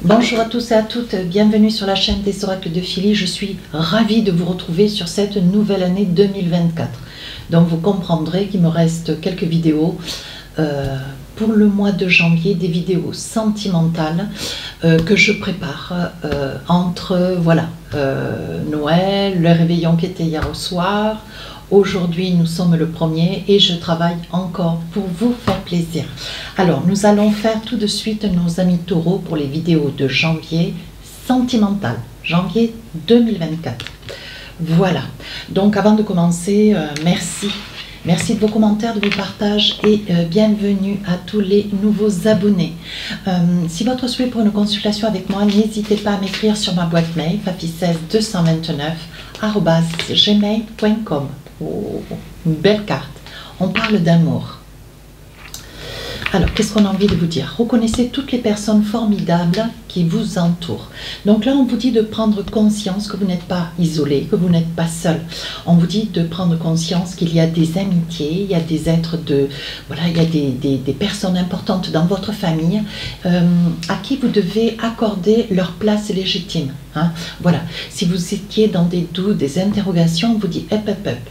Bonjour à tous et à toutes, bienvenue sur la chaîne des oracles de Philly. Je suis ravie de vous retrouver sur cette nouvelle année 2024. Donc vous comprendrez qu'il me reste quelques vidéos pour le mois de janvier, des vidéos sentimentales que je prépare entre Noël, le réveillon qui était hier au soir. Aujourd'hui, nous sommes le 1er et je travaille encore pour vous faire plaisir. Alors, nous allons faire tout de suite nos amis taureaux pour les vidéos de janvier sentimentales, janvier 2024. Voilà. Donc, avant de commencer, merci. Merci de vos commentaires, de vos partages et bienvenue à tous les nouveaux abonnés. Si votre souhait pour une consultation avec moi, n'hésitez pas à m'écrire sur ma boîte mail fafi16 229@gmail.com. Oh, une belle carte. On parle d'amour. Alors, qu'est-ce qu'on a envie de vous dire? Reconnaissez toutes les personnes formidables qui vous entourent. Donc là, on vous dit de prendre conscience que vous n'êtes pas isolé, que vous n'êtes pas seul. On vous dit de prendre conscience qu'il y a des amitiés, il y a des êtres de... Voilà, il y a des personnes importantes dans votre famille à qui vous devez accorder leur place légitime. Hein. Voilà, si vous étiez dans des doutes, des interrogations, on vous dit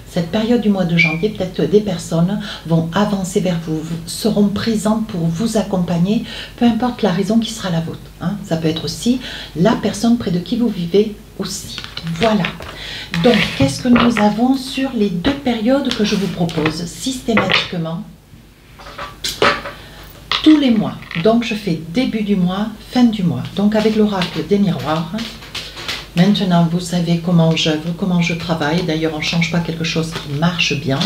cette période du mois de janvier, peut-être que des personnes vont avancer vers vous, seront présentes pour vous accompagner, peu importe la raison qui sera la vôtre. Hein. Ça peut être aussi la personne près de qui vous vivez aussi. Voilà. Donc, qu'est-ce que nous avons sur les deux périodes que je vous propose systématiquement tous les mois? Donc, je fais début du mois, fin du mois. Donc, avec l'oracle des miroirs. Maintenant, vous savez comment j'œuvre, comment je travaille. D'ailleurs, on ne change pas quelque chose qui marche bien.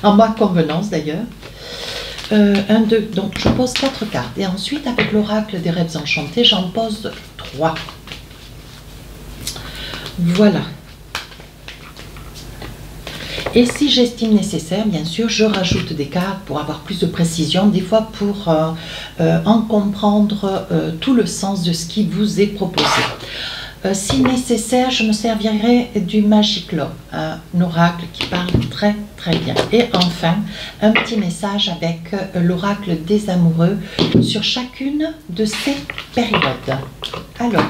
En ma convenance, d'ailleurs. 1, 2, donc je pose 4 cartes. Et ensuite, avec l'oracle des rêves enchantés, j'en pose 3. Voilà. Et si j'estime nécessaire, bien sûr, je rajoute des cartes pour avoir plus de précision, des fois pour en comprendre tout le sens de ce qui vous est proposé. Si nécessaire, je me servirai du Magic Law, un oracle qui parle très très bien. Et enfin, un petit message avec l'oracle des amoureux sur chacune de ces périodes. Alors,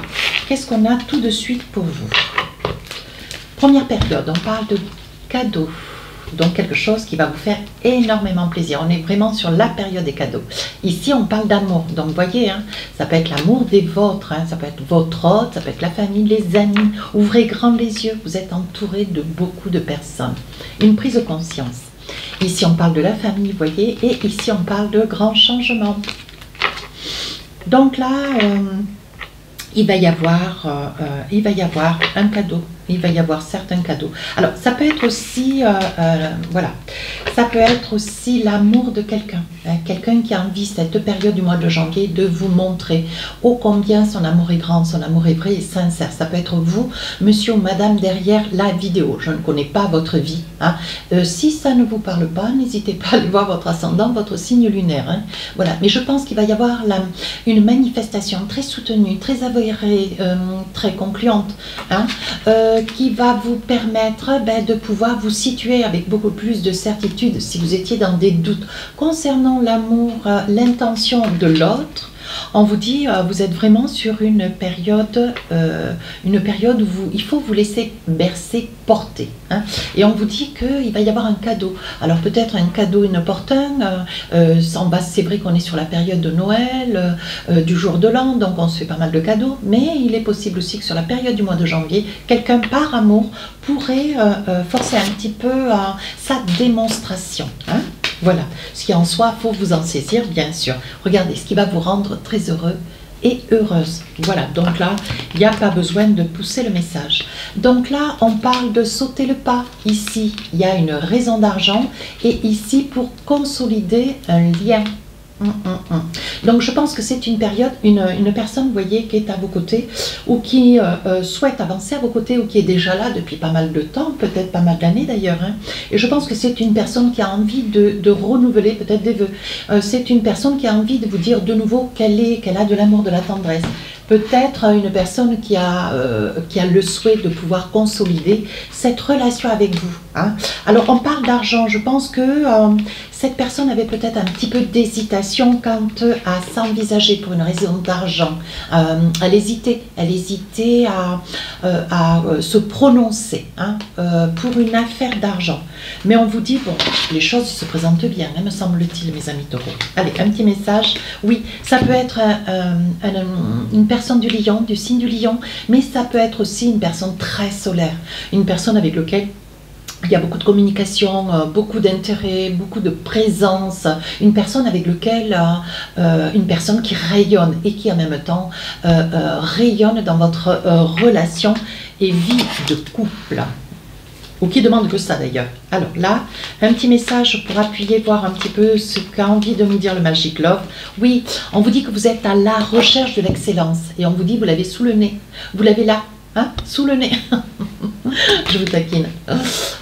qu'est-ce qu'on a tout de suite pour vous? Première période, on parle de cadeaux. Donc quelque chose qui va vous faire énormément plaisir. On est vraiment sur la période des cadeaux. Ici, on parle d'amour. Donc, vous voyez, hein, ça peut être l'amour des vôtres, hein, ça peut être votre hôte, ça peut être la famille, les amis. Ouvrez grand les yeux, vous êtes entouré de beaucoup de personnes. Une prise de conscience. Ici, on parle de la famille, vous voyez, et ici, on parle de grands changements. Donc là, il va y avoir un cadeau. Il va y avoir certains cadeaux. Alors, ça peut être aussi, voilà, ça peut être aussi l'amour de quelqu'un. Hein, quelqu'un qui a envie, cette période du mois de janvier, de vous montrer ô combien son amour est grand, son amour est vrai et sincère. Ça peut être vous, monsieur ou madame, derrière la vidéo. Je ne connais pas votre vie. Hein. Si ça ne vous parle pas, n'hésitez pas à aller voir votre ascendant, votre signe lunaire. Hein. Voilà. Mais je pense qu'il va y avoir une manifestation très soutenue, très avérée, très concluante. Hein. Qui va vous permettre de pouvoir vous situer avec beaucoup plus de certitude si vous étiez dans des doutes concernant l'amour, l'intention de l'autre. On vous dit, vous êtes vraiment sur une période où il faut vous laisser bercer, porter. Hein. Et on vous dit qu'il va y avoir un cadeau. Alors peut-être un cadeau inopportun. C'est vrai qu'on est sur la période de Noël, du jour de l'an, donc on se fait pas mal de cadeaux. Mais il est possible aussi que sur la période du mois de janvier, quelqu'un par amour pourrait forcer un petit peu sa démonstration. Hein. Voilà, ce qui en soi, il faut vous en saisir, bien sûr. Regardez, ce qui va vous rendre très heureux et heureuse. Voilà, donc là, il n'y a pas besoin de pousser le message. Donc là, on parle de sauter le pas. Ici, il y a une raison d'argent et ici, pour consolider un lien. Donc je pense que c'est une période, une personne, vous voyez, qui est à vos côtés ou qui souhaite avancer à vos côtés ou qui est déjà là depuis pas mal de temps, peut-être pas mal d'années d'ailleurs. Hein. Et je pense que c'est une personne qui a envie de renouveler peut-être des vœux. C'est une personne qui a envie de vous dire de nouveau qu'elle a de l'amour, de la tendresse. peut-être une personne qui a le souhait de pouvoir consolider cette relation avec vous. Hein. Alors, on parle d'argent. Je pense que cette personne avait peut-être un petit peu d'hésitation quant à s'envisager pour une raison d'argent. Elle hésitait à se prononcer hein, pour une affaire d'argent. Mais on vous dit, bon, les choses se présentent bien, hein, me semble-t-il, mes amis taureaux. Allez, un petit message. Oui, ça peut être une personne du lion, du signe du lion, mais ça peut être aussi une personne très solaire, une personne avec laquelle il y a beaucoup de communication, beaucoup d'intérêt, beaucoup de présence, une personne avec laquelle, une personne qui rayonne et qui en même temps rayonne dans votre relation et vie de couple. Ou qui demande que ça d'ailleurs. Alors là, un petit message pour appuyer, voir un petit peu ce qu'a envie de nous dire le Magic Love. Oui, on vous dit que vous êtes à la recherche de l'excellence et on vous dit que vous l'avez sous le nez. Vous l'avez là, hein, sous le nez. Je vous taquine.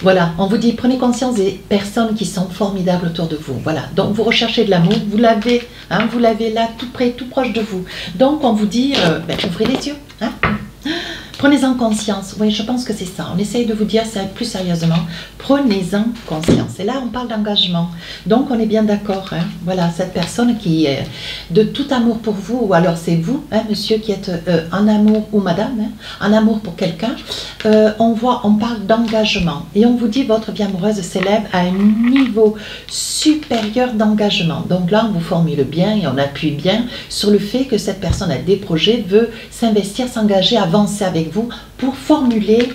Voilà, on vous dit, prenez conscience des personnes qui sont formidables autour de vous. Voilà, donc vous recherchez de l'amour, vous l'avez là, tout près, tout proche de vous. Donc on vous dit, ouvrez les yeux. Hein. Prenez-en conscience. Oui, je pense que c'est ça. On essaye de vous dire ça plus sérieusement. Prenez-en conscience. Et là, on parle d'engagement. Donc, on est bien d'accord. Hein. Voilà, cette personne qui est de tout amour pour vous, ou alors c'est vous, hein, monsieur, qui êtes en amour, ou madame, hein, en amour pour quelqu'un. On parle d'engagement. Et on vous dit, votre vie amoureuse s'élève à un niveau supérieur d'engagement. Donc là, on vous formule bien et on appuie bien sur le fait que cette personne a des projets, veut s'investir, s'engager, avancer avec vous pour formuler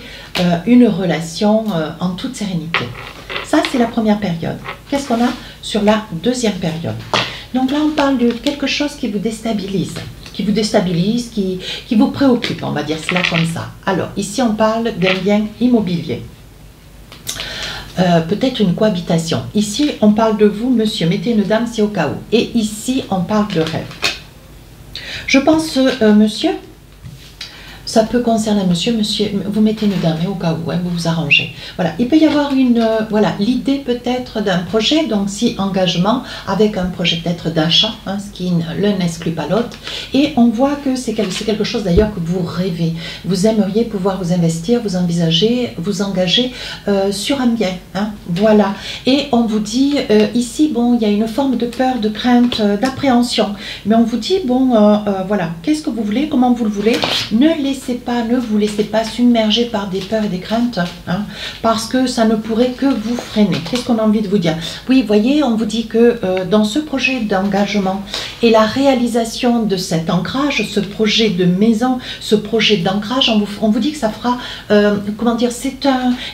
une relation en toute sérénité. Ça, c'est la première période. Qu'est-ce qu'on a sur la deuxième période? Donc là, on parle de quelque chose qui vous déstabilise, qui vous préoccupe, on va dire cela comme ça. Alors, ici, on parle d'un bien immobilier. Peut-être une cohabitation. Ici, on parle de vous, monsieur, mettez une dame, c'est au cas où. Et ici, on parle de rêve. Je pense, monsieur, ça peut concerner un monsieur, vous mettez une dame, et au cas où, hein, vous vous arrangez. Voilà, il peut y avoir l'idée peut-être d'un projet, donc si engagement, avec un projet peut-être d'achat, hein, ce qui l'un n'exclut pas l'autre. Et on voit que c'est quelque chose d'ailleurs que vous rêvez. Vous aimeriez pouvoir vous investir, vous envisager, vous engager sur un bien. Hein, voilà. Et on vous dit, ici, bon, il y a une forme de peur, de crainte, d'appréhension. Mais on vous dit, bon, voilà, qu'est-ce que vous voulez, comment vous le voulez, ne vous laissez pas submerger par des peurs et des craintes, hein, parce que ça ne pourrait que vous freiner. Qu'est-ce qu'on a envie de vous dire? Oui, vous voyez, on vous dit que dans ce projet d'engagement et la réalisation de cet ancrage, ce projet de maison, ce projet d'ancrage, on vous dit que ça fera, comment dire, c'est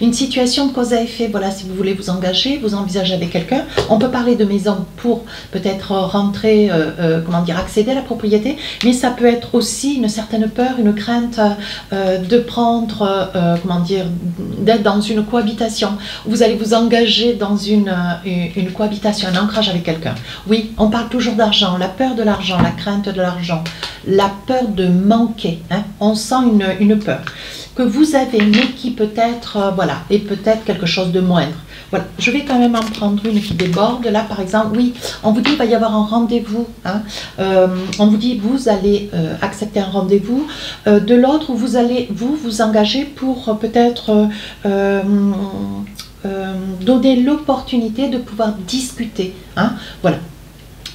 une situation de cause à effet. Voilà, si vous voulez vous engager, vous envisagez avec quelqu'un, on peut parler de maison pour peut-être rentrer, comment dire, accéder à la propriété, mais ça peut être aussi une certaine peur, une crainte de prendre, comment dire, d'être dans une cohabitation. Vous allez vous engager dans une cohabitation, un ancrage avec quelqu'un. Oui, on parle toujours d'argent, la peur de l'argent, la crainte de l'argent, la peur de manquer. Hein. On sent une peur que vous avez, mais qui peut-être, voilà, et peut-être quelque chose de moindre. Voilà, je vais quand même en prendre une qui déborde. Là, par exemple, oui, on vous dit qu'il va y avoir un rendez-vous. Hein. On vous dit vous allez accepter un rendez-vous. De l'autre, vous allez vous engager pour peut-être donner l'opportunité de pouvoir discuter. Hein. Voilà.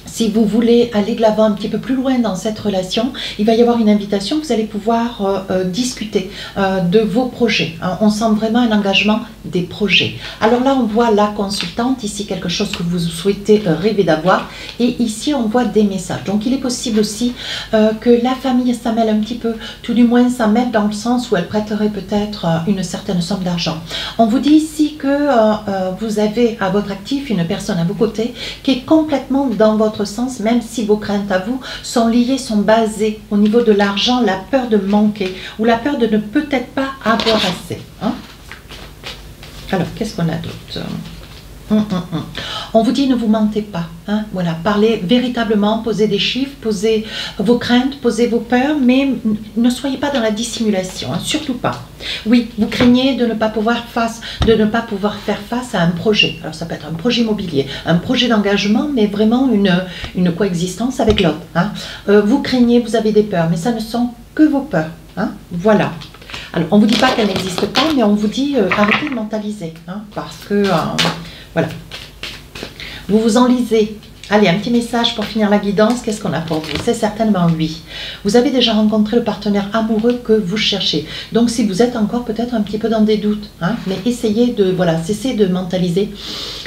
Si vous voulez aller de l'avant un petit peu plus loin dans cette relation, il va y avoir une invitation, vous allez pouvoir discuter de vos projets. Hein. On sent vraiment un engagement des projets. Alors là, on voit la consultante, ici quelque chose que vous souhaitez rêver d'avoir, et ici on voit des messages. Donc il est possible aussi que la famille s'en mêle un petit peu, tout du moins s'en mêle dans le sens où elle prêterait peut-être une certaine somme d'argent. On vous dit ici que vous avez à votre actif une personne à vos côtés qui est complètement dans votre sens, même si vos craintes à vous sont liées, sont basées au niveau de l'argent, la peur de manquer ou la peur de ne peut-être pas avoir assez. Hein. Alors, qu'est-ce qu'on a d'autre? On vous dit ne vous mentez pas, hein, voilà, parlez véritablement, posez des chiffres, posez vos craintes, posez vos peurs, mais ne soyez pas dans la dissimulation, hein, surtout pas. Oui, vous craignez de ne pas pouvoir faire face à un projet. Alors ça peut être un projet immobilier, un projet d'engagement, mais vraiment une coexistence avec l'autre. Hein. Vous craignez, vous avez des peurs, mais ça ne sont que vos peurs. Hein, voilà. Alors on ne vous dit pas qu'elles n'existent pas, mais on vous dit arrêtez de mentaliser, hein, parce que voilà. Vous vous enlisez. Allez, un petit message pour finir la guidance. Qu'est-ce qu'on a pour vous? C'est certainement lui. Vous avez déjà rencontré le partenaire amoureux que vous cherchez. Donc, si vous êtes encore peut-être un petit peu dans des doutes, hein, mais essayez de, voilà, cessez de mentaliser.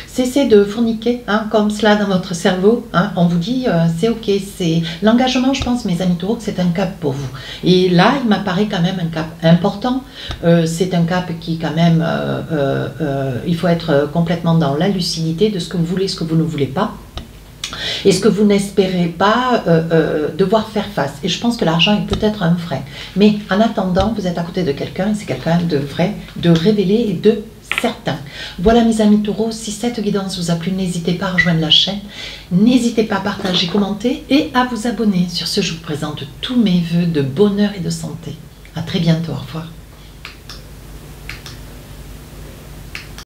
Cessez de fourniquer, hein, comme cela dans votre cerveau. Hein, on vous dit, c'est ok. C'est l'engagement, je pense, mes amis taureaux, que c'est un cap pour vous. Et là, il m'apparaît quand même un cap important. C'est un cap qui, quand même, il faut être complètement dans la lucidité de ce que vous voulez, ce que vous ne voulez pas. Et ce que vous n'espérez pas devoir faire face. Et je pense que l'argent est peut-être un frein. Mais en attendant, vous êtes à côté de quelqu'un, et c'est quelqu'un de vrai, de révélé et de certain. Voilà mes amis taureaux, si cette guidance vous a plu, n'hésitez pas à rejoindre la chaîne. N'hésitez pas à partager, commenter et à vous abonner. Sur ce, je vous présente tous mes vœux de bonheur et de santé. À très bientôt, au revoir.